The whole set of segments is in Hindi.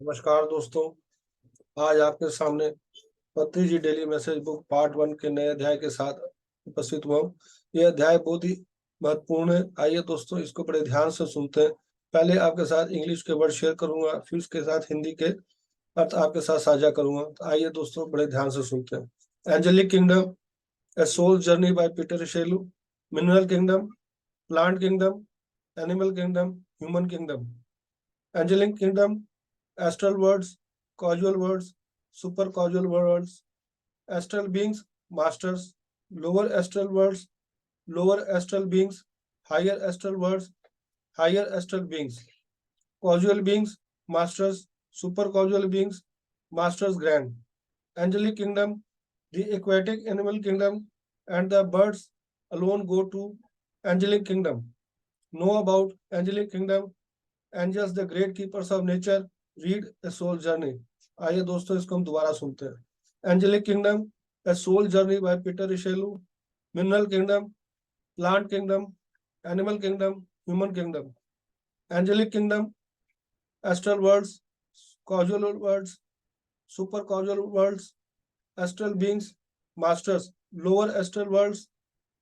नमस्कार दोस्तों। आज आपके सामने पत्री जी डेली मैसेज बुक पार्ट 1 के नए अध्याय के साथ उपस्थित हुआ हूँ। यह अध्याय बहुत ही महत्वपूर्ण है। आइए दोस्तों, इसको बड़े ध्यान से सुनते हैं। पहले आपके साथ इंग्लिश के वर्ड शेयर करूंगा, फिर उसके साथ हिंदी के अर्थ आपके साथ साझा करूंगा। तो आइए दोस्तों, बड़े ध्यान से सुनते हैं। Angelic kingdom, a soul journey by Peter Shelu. Mineral kingdom, plant kingdom, animal kingdom, human kingdom. Angelic kingdom, astral words, causal words, super causal words, astral beings, masters, lower astral words, lower astral beings, higher astral words, higher astral beings, causal beings, masters, super causal beings, masters grand. Angelic kingdom, the aquatic animal kingdom, and the birds alone go to angelic kingdom. Know about angelic kingdom, angels the great keepers of nature, read a soul journey. आइए दोस्तों, इसको हम दोबारा सुनते हैं। Angelic kingdom, a soul journey by Peter Richelieu. Mineral kingdom, plant kingdom, animal kingdom, human kingdom. Angelic kingdom, astral worlds, causal worlds, super causal worlds, astral beings, masters, lower astral worlds,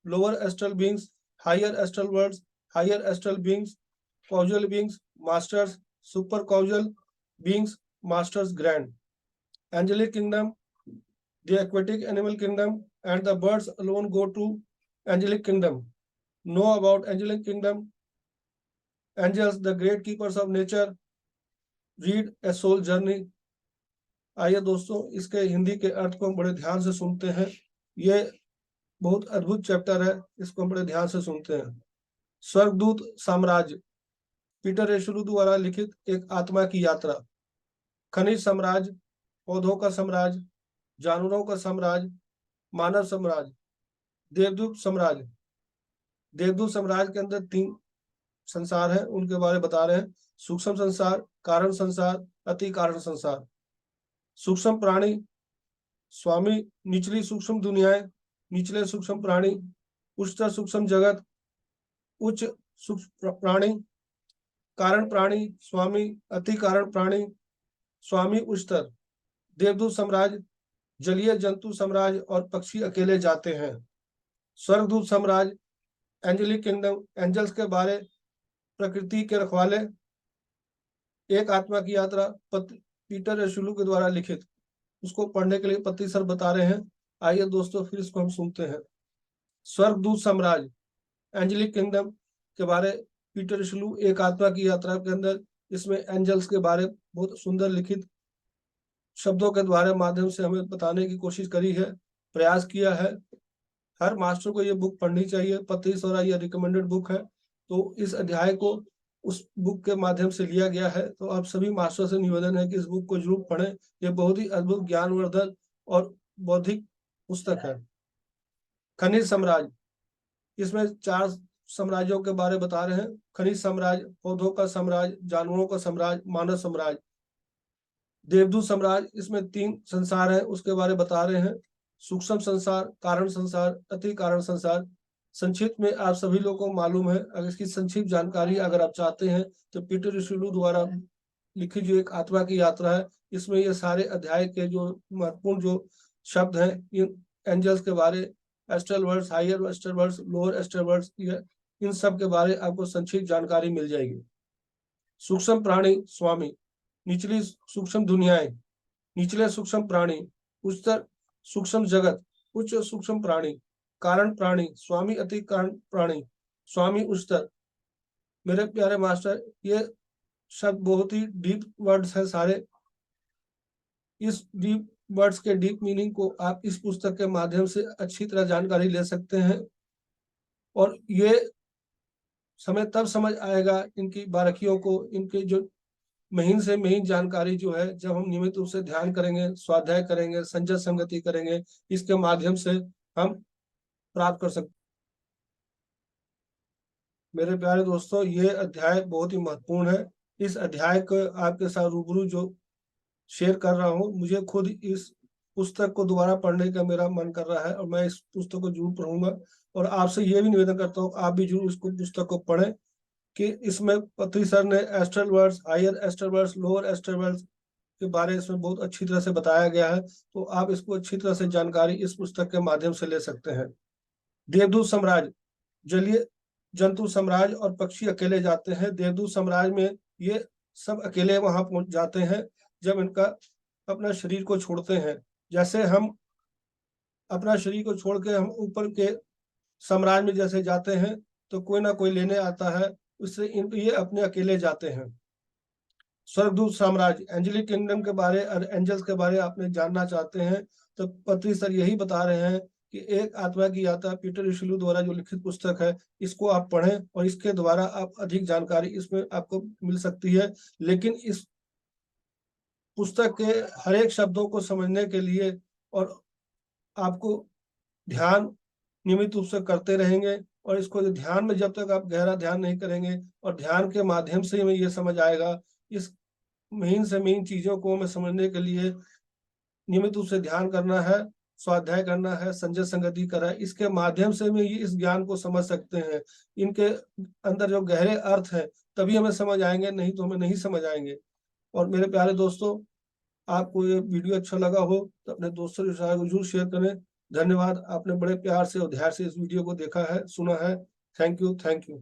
lower astral beings, higher astral worlds, higher astral beings, causal beings, masters, super causal beings, masters grand. Angelic kingdom, the aquatic animal kingdom, and the birds alone go to angelic kingdom. Know about angelic kingdom, angels the great keepers of nature, read a soul journey. आइए दोस्तों, इसके हिंदी के अर्थ को हम बड़े ध्यान से सुनते हैं। ये बहुत अद्भुत चैप्टर है, इसको हम बड़े ध्यान से सुनते हैं। स्वर्गदूत साम्राज्य, पीटर येशलू द्वारा लिखित एक आत्मा की यात्रा। खनिज साम्राज्य, पौधों का साम्राज्य, जानवरों का साम्राज्य, मानव साम्राज्य। देवदूत साम्राज्य, देवदूत साम्राज्य के अंदर 3 संसार है, उनके बारे में बता रहे हैं। सूक्ष्म संसार, कारण संसार, अति कारण संसार। सूक्ष्म प्राणी स्वामी, निचली सूक्ष्म दुनियाएं, निचले सूक्ष्म प्राणी, उच्चतर सूक्ष्म जगत, उच्च सूक्ष्म प्राणी। कारण प्राणी स्वामी, अति कारण प्राणी स्वामी, उच्चतर। देवदूत साम्राज्य, जलीय जंतु साम्राज्य और पक्षी अकेले जाते हैं। स्वर्गदूत साम्राज्य, एंजेलिक किंगडम, एंजल्स के बारे, प्रकृति के रखवाले, एक आत्मा की यात्रा, पीटर येशलू के द्वारा लिखित। उसको पढ़ने के लिए पत्री सर बता रहे हैं। आइए दोस्तों, फिर इसको हम सुनते हैं। स्वर्गदूत साम्राज्य, एंजेलिक किंगडम के बारे, पीटर येशलू, एक आत्मा की यात्रा के अंदर इसमें एंजल्स के बारे बहुत सुंदर लिखित शब्दों के द्वारा माध्यम से हमें बताने की कोशिश करी है, प्रयास किया है। हर मास्टर को ये बुक पढ़नी चाहिए। पत्री सौरा ये रिकमेंडेड बुक है, तो इस अध्याय को उस बुक के माध्यम से लिया गया है। तो आप सभी मास्टर से निवेदन है कि इस बुक को जरूर पढ़ें। ये बहुत ही अद्भुत ज्ञानवर्धक और बौद्धिक पुस्तक है। खनिज साम्राज्य, इसमें 4 साम्राज्यों के बारे बता रहे हैं। खनिज साम्राज्य, पौधों का साम्राज्य, जानवरों का साम्राज्य, मानव साम्राज्य। देवदूत साम्राज्य, इसमें 3 संसार है, उसके बारे बता रहे हैं। सूक्ष्म संसार, कारण संसार, अति कारण संसार। संक्षिप्त में आप सभी लोगों को मालूम है। अगर इसकी संक्षिप्त जानकारी अगर आप चाहते हैं तो पीटर येशलू द्वारा लिखी जो एक आत्मा की यात्रा है, इसमें ये सारे अध्याय के जो महत्वपूर्ण जो शब्द हैं, इन एंजल्स के बारे, astral words, higher astral words, lower astral words, इन सब के बारे आपको संक्षिप्त जानकारी मिल जाएगी। सूक्ष्म प्राणी स्वामी, निचली सूक्ष्म दुनियाएं, निचले सूक्ष्म प्राणी, उच्चतर सूक्ष्म जगत, उच्च सूक्ष्म प्राणी। कारण प्राणी स्वामी, अति कारण प्राणी स्वामी, उच्चतर। मेरे प्यारे मास्टर, ये शब्द बहुत ही डीप वर्ड्स हैं सारे। इस डीप वर्ड्स के डीप मीनिंग को आप इस पुस्तक के माध्यम से अच्छी तरह जानकारी ले सकते हैं, और ये समय तब समझ आएगा इनकी बारीकियों को, इनके जो महीन से महीन जानकारी जो है, जब हम नियमित रूप से ध्यान करेंगे, स्वाध्याय करेंगे, संजय संगति करेंगे, इसके माध्यम से हम प्राप्त कर सकते। मेरे प्यारे दोस्तों, ये अध्याय बहुत ही महत्वपूर्ण है। इस अध्याय को आपके साथ रूबरू जो शेयर कर रहा हूँ, मुझे खुद इस पुस्तक को दोबारा पढ़ने का मेरा मन कर रहा है, और मैं इस पुस्तक को जरूर पढ़ूंगा। और आपसे ये भी निवेदन करता हूँ, आप भी जरूर इसको पुस्तक को पढ़ें, कि इसमें पत्री सर ने astral words, higher astral words, lower astral worlds, के बारे में बहुत अच्छी तरह से बताया गया है, तो आप इसको अच्छी तरह से जानकारी इस पुस्तक के माध्यम से ले सकते हैं। देवदूत साम्राज्य, जलीय जंतु साम्राज्य और पक्षी अकेले जाते हैं। देवदूत साम्राज्य में ये सब अकेले वहां पहुंच जाते हैं जब इनका अपना शरीर को छोड़ते हैं। जैसे हम अपना शरीर को छोड़ के हम ऊपर के साम्राज्य में जैसे जाते हैं तो कोई ना कोई लेने आता है, उससे ये अपने अकेले जाते हैं। स्वर्गदूत साम्राज्य, एंजेलिक किंगडम के बारे और एंजल्स के बारे आपने जानना चाहते हैं तो पत्री सर यही बता रहे हैं कि एक आत्मा की यात्रा पीटर रिशेल्यू द्वारा जो लिखित पुस्तक है, इसको आप पढ़ें और इसके द्वारा आप अधिक जानकारी इसमें आपको मिल सकती है। लेकिन इस पुस्तक के हर एक शब्दों को समझने के लिए और आपको ध्यान नियमित रूप से करते रहेंगे, और इसको ध्यान में जब तक आप गहरा ध्यान नहीं करेंगे और ध्यान के माध्यम से हमें ये समझ आएगा, इस महीन से महीन चीजों को हमें समझने के लिए नियमित रूप से ध्यान करना है, स्वाध्याय करना है, संजय संगति करा है, इसके माध्यम से हम इस ज्ञान को समझ सकते हैं। इनके अंदर जो गहरे अर्थ है तभी हमें समझ आएंगे, नहीं तो हमें नहीं समझ आएंगे। और मेरे प्यारे दोस्तों, आपको ये वीडियो अच्छा लगा हो तो अपने दोस्तों के साथ जरूर शेयर करें। धन्यवाद, आपने बड़े प्यार से और ध्यान से इस वीडियो को देखा है, सुना है। Thank you, thank you.